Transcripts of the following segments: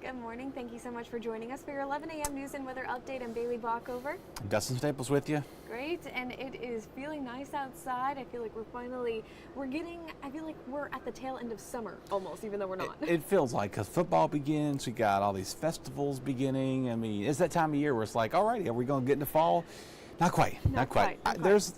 Good morning. Thank you so much for joining us for your 11 a.m. news and weather update. I'm Bailey Bockover. Dustin Staples with you. Great, and it is feeling nice outside. I feel like I feel like we're at the tail end of summer almost, even though we're not. It feels like, because football begins, we got all these festivals beginning. I mean, it's that time of year where it's like, all righty, are we going to get into fall? Not quite. There's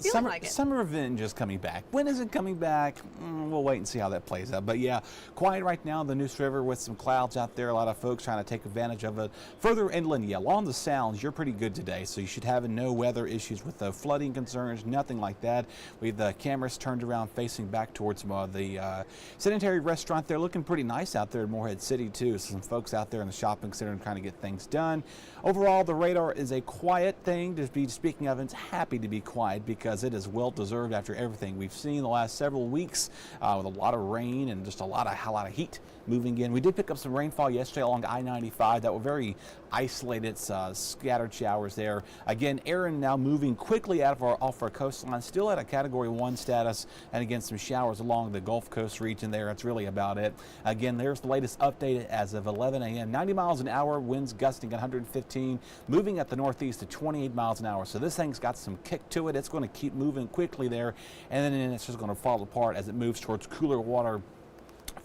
summer revenge is coming back. When is it coming back? We'll wait and see how that plays out. But yeah, quiet right now in the Neuse River with some clouds out there. A lot of folks trying to take advantage of it. Further inland, yeah, along the Sounds, you're pretty good today. So you should have no weather issues with the flooding concerns, nothing like that. We have the cameras turned around facing back towards the Sedentary restaurant there. Looking pretty nice out there in Morehead City too. So some folks out there in the shopping center trying to get things done. Overall, the radar is a quiet thing to be speaking of. It's happy to be quiet because it is well deserved after everything we've seen the last several weeks with a lot of rain and just a lot of heat moving in. We did pick up some rainfall yesterday along I-95 that were very isolated, scattered showers there. Again, Erin now moving quickly off our coastline, still at a Category 1 status, and again some showers along the Gulf Coast region there. That's really about it. Again, there's the latest update as of 11 a.m. 90 miles an hour, winds gusting at 115, moving at the northeast to 28 miles an hour. So this thing's got some kick to it. It's going to keep moving quickly there, and then it's just going to fall apart as it moves towards cooler water.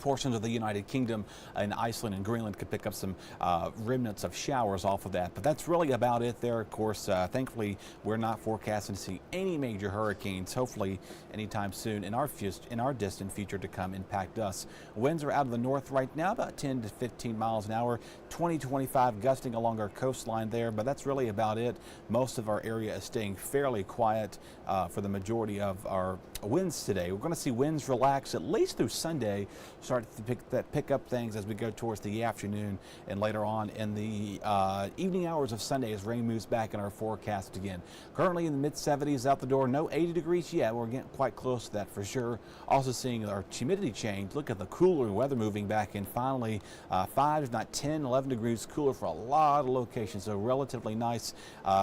Portions of the United Kingdom and Iceland and Greenland could pick up some remnants of showers off of that. But that's really about it there. Of course, thankfully, we're not forecasting to see any major hurricanes, hopefully anytime soon in our distant future to come impact us. Winds are out of the north right now, about 10 to 15 miles an hour, 20 to 25 gusting along our coastline there. But that's really about it. Most of our area is staying fairly quiet for the majority of our winds today. We're going to see winds relax at least through Sunday. Start to pick up things as we go towards the afternoon and later on in the evening hours of Sunday as rain moves back in our forecast again. Currently in the mid-70s out the door, no 80 degrees yet. We're getting quite close to that for sure. Also seeing our humidity change. Look at the cooler weather moving back in. Finally, 5, if not 10, 11 degrees cooler for a lot of locations. So relatively nice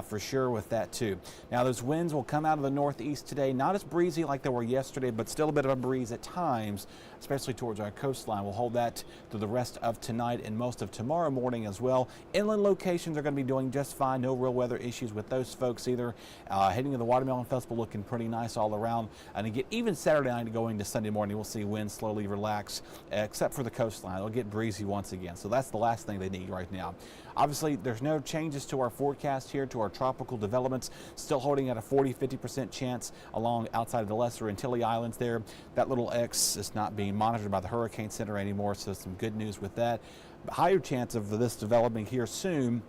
for sure with that too. Now those winds will come out of the northeast today. Not as breezy like they were yesterday, but still a bit of a breeze at times, especially towards our coastline. We'll hold that through the rest of tonight and most of tomorrow morning as well. Inland locations are going to be doing just fine. No real weather issues with those folks either. Heading to the Watermelon Festival looking pretty nice all around. And again, even Saturday night going to Sunday morning, we'll see winds slowly relax, except for the coastline. It'll get breezy once again. So that's the last thing they need right now. Obviously, there's no changes to our forecast here, to our tropical developments. Still holding at a 40-50% chance along outside of the Lesser Antilles Islands there. That little X is not being monitored by the Hurricane Center anymore, so some good news with that. Higher chance of this developing here soon.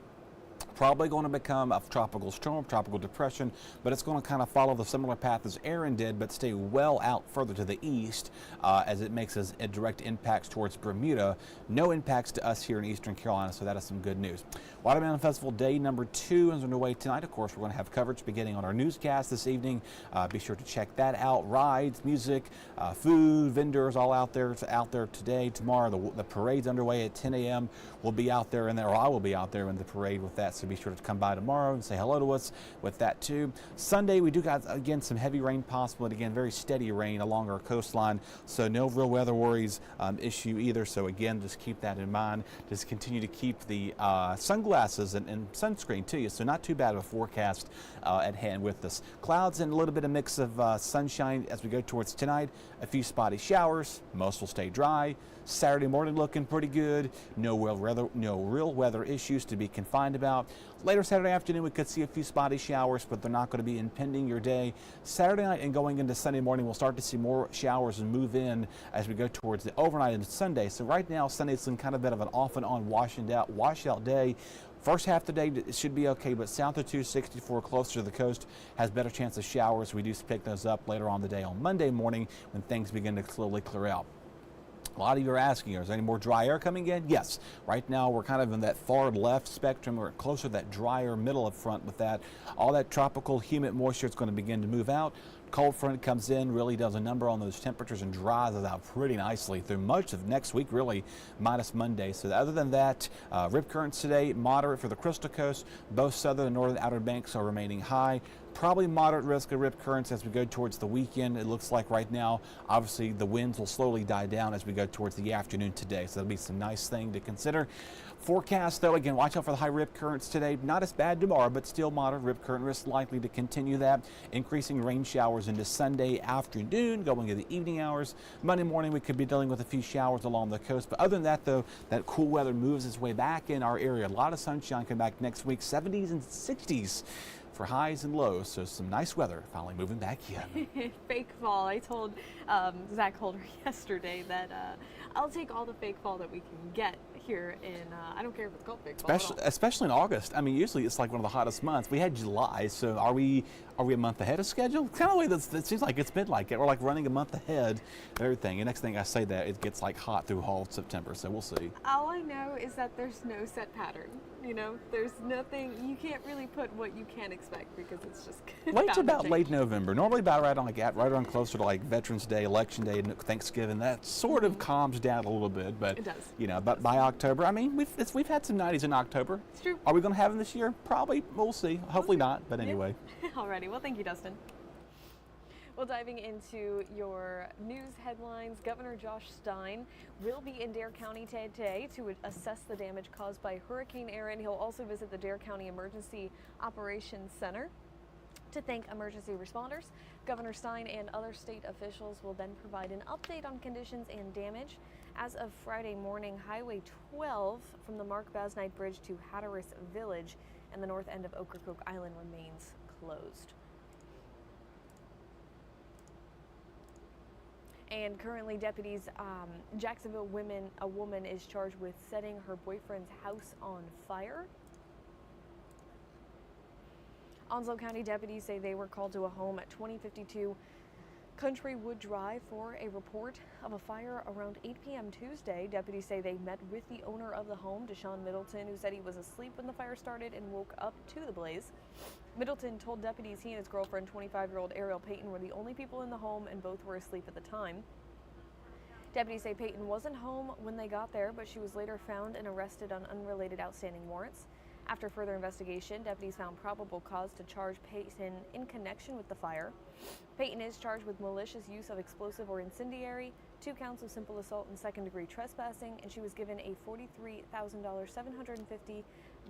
Probably going to become a tropical storm, tropical depression, but it's going to kind of follow the similar path as Erin did, but stay well out further to the east as it makes a direct impacts towards Bermuda. No impacts to us here in Eastern Carolina, so that is some good news. Watermelon Festival Day number 2 is underway tonight. Of course, we're going to have coverage beginning on our newscast this evening. Be sure to check that out. Rides, music, food, vendors all out there today. Tomorrow, the parade's underway at 10 a.m. We'll be out there, or I will be out there in the parade with that. So be sure to come by tomorrow and say hello to us with that too. Sunday, we do got, again, some heavy rain possible, and again, very steady rain along our coastline. So no real weather worries issue either. So again, just keep that in mind. Just continue to keep the sunglasses and sunscreen to you. So not too bad of a forecast at hand with us. Clouds and a little bit of mix of sunshine as we go towards tonight. A few spotty showers. Most will stay dry. Saturday morning looking pretty good. No real weather issues to be confined about. Later Saturday afternoon, we could see a few spotty showers, but they're not going to be impending your day. Saturday night and going into Sunday morning, we'll start to see more showers and move in as we go towards the overnight into Sunday. So right now, Sunday's in kind of a bit of an off and on washout day. First half of the day it should be okay, but south of 264 closer to the coast has better chance of showers. We do pick those up later on the day on Monday morning when things begin to slowly clear out. A lot of you are asking, is there any more dry air coming in? Yes. Right now, we're kind of in that far left spectrum. We're closer to that drier middle of front with that. All that tropical humid moisture is going to begin to move out. Cold front comes in, really does a number on those temperatures and dries us out pretty nicely through much of next week, really minus Monday. So other than that, rip currents today, moderate for the Crystal Coast. Both southern and northern Outer Banks are remaining high. Probably moderate risk of rip currents as we go towards the weekend. It looks like right now, obviously the winds will slowly die down as we go towards the afternoon today. So that'll be some nice thing to consider. Forecast though, again, watch out for the high rip currents today. Not as bad tomorrow, but still moderate rip current risk likely to continue that. Increasing rain showers into Sunday afternoon, going into the evening hours. Monday morning, we could be dealing with a few showers along the coast. But other than that though, that cool weather moves its way back in our area. A lot of sunshine coming back next week, 70s and 60s. For highs and lows, so some nice weather finally moving back in. Fake fall. I told Zach Holder yesterday that I'll take all the fake fall that we can get here in, I don't care if it's called fake fall. Especially in August. I mean, usually it's like one of the hottest months. We had July, so are we a month ahead of schedule? Kind of the way that seems like it's been like it. We're like running a month ahead of everything. And next thing I say that, it gets like hot through all of September, so we'll see. All I know is that there's no set pattern. You know, there's nothing, you can't really put what you can expect because it's just wait till about late November. Normally about right around closer to like Veterans Day, Election Day, and Thanksgiving. That sort of calms down a little bit, but it does. You know, but by October, I mean we've had some 90s in October. It's true. Are we going to have them this year? Probably. We'll see. Hopefully not, but anyway. Yeah. Alrighty. Well, thank you, Dustin. Well, diving into your news headlines, Governor Josh Stein will be in Dare County today to assess the damage caused by Hurricane Erin. He'll also visit the Dare County Emergency Operations Center to thank emergency responders. Governor Stein and other state officials will then provide an update on conditions and damage. As of Friday morning, Highway 12 from the Mark Basnight Bridge to Hatteras Village and the north end of Ocracoke Island remains closed. And currently, deputies, Jacksonville a woman is charged with setting her boyfriend's house on fire. Onslow County deputies say they were called to a home at 2052 Countrywood Drive for a report of a fire around 8 p.m. Tuesday. Deputies say they met with the owner of the home, Deshaun Middleton, who said he was asleep when the fire started and woke up to the blaze. Middleton told deputies he and his girlfriend, 25-year-old Ariel Payton, were the only people in the home and both were asleep at the time. Deputies say Payton wasn't home when they got there, but she was later found and arrested on unrelated outstanding warrants. After further investigation, deputies found probable cause to charge Payton in connection with the fire. Payton is charged with malicious use of explosive or incendiary, 2 counts of simple assault and second-degree trespassing, and she was given a $43,000,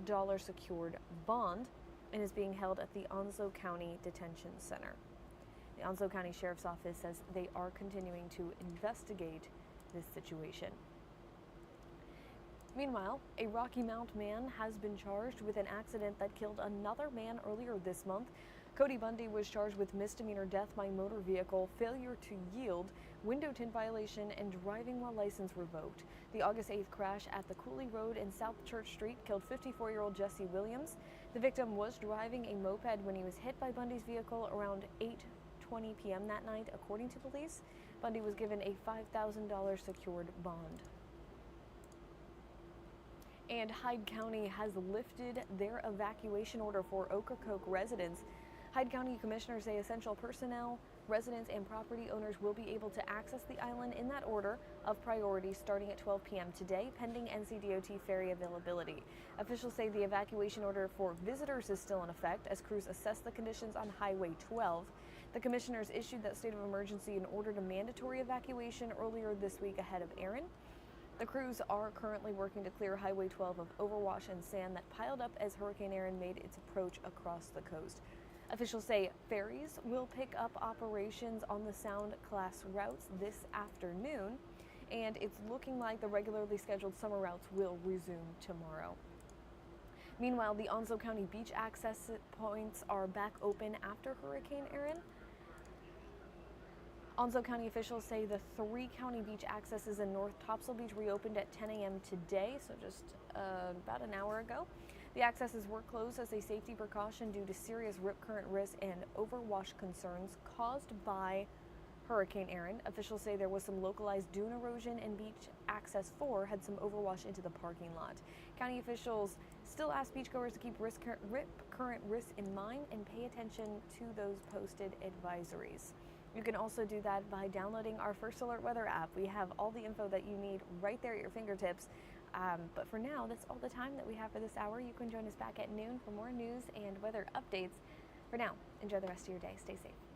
$750 secured bond and is being held at the Onslow County Detention Center. The Onslow County Sheriff's Office says they are continuing to investigate this situation. Meanwhile, a Rocky Mount man has been charged with an accident that killed another man earlier this month. Cody Bundy was charged with misdemeanor death by motor vehicle, failure to yield, window tint violation, and driving while license revoked. The August 8th crash at the Cooley Road in South Church Street killed 54-year-old Jesse Williams. The victim was driving a moped when he was hit by Bundy's vehicle around 8:20 p.m. that night, according to police. Bundy was given a $5,000 secured bond. And Hyde County has lifted their evacuation order for Ocracoke residents. Hyde County commissioners say essential personnel, residents, and property owners will be able to access the island in that order of priority starting at 12 p.m. today, pending NCDOT ferry availability. Officials say the evacuation order for visitors is still in effect as crews assess the conditions on Highway 12. The commissioners issued that state of emergency and ordered a mandatory evacuation earlier this week ahead of Erin. The crews are currently working to clear Highway 12 of overwash and sand that piled up as Hurricane Erin made its approach across the coast. Officials say ferries will pick up operations on the Sound class routes this afternoon, and it's looking like the regularly scheduled summer routes will resume tomorrow. Meanwhile, the Onslow County beach access points are back open after Hurricane Erin. Onslow County officials say the 3 county beach accesses in North Topsail Beach reopened at 10 a.m. today, so just about an hour ago. The accesses were closed as a safety precaution due to serious rip current risk and overwash concerns caused by Hurricane Erin. Officials say there was some localized dune erosion and beach access 4 had some overwash into the parking lot. County officials still ask beachgoers to keep current risks in mind and pay attention to those posted advisories. You can also do that by downloading our First Alert Weather app. We have all the info that you need right there at your fingertips. But for now, that's all the time that we have for this hour. You can join us back at noon for more news and weather updates. For now, enjoy the rest of your day. Stay safe.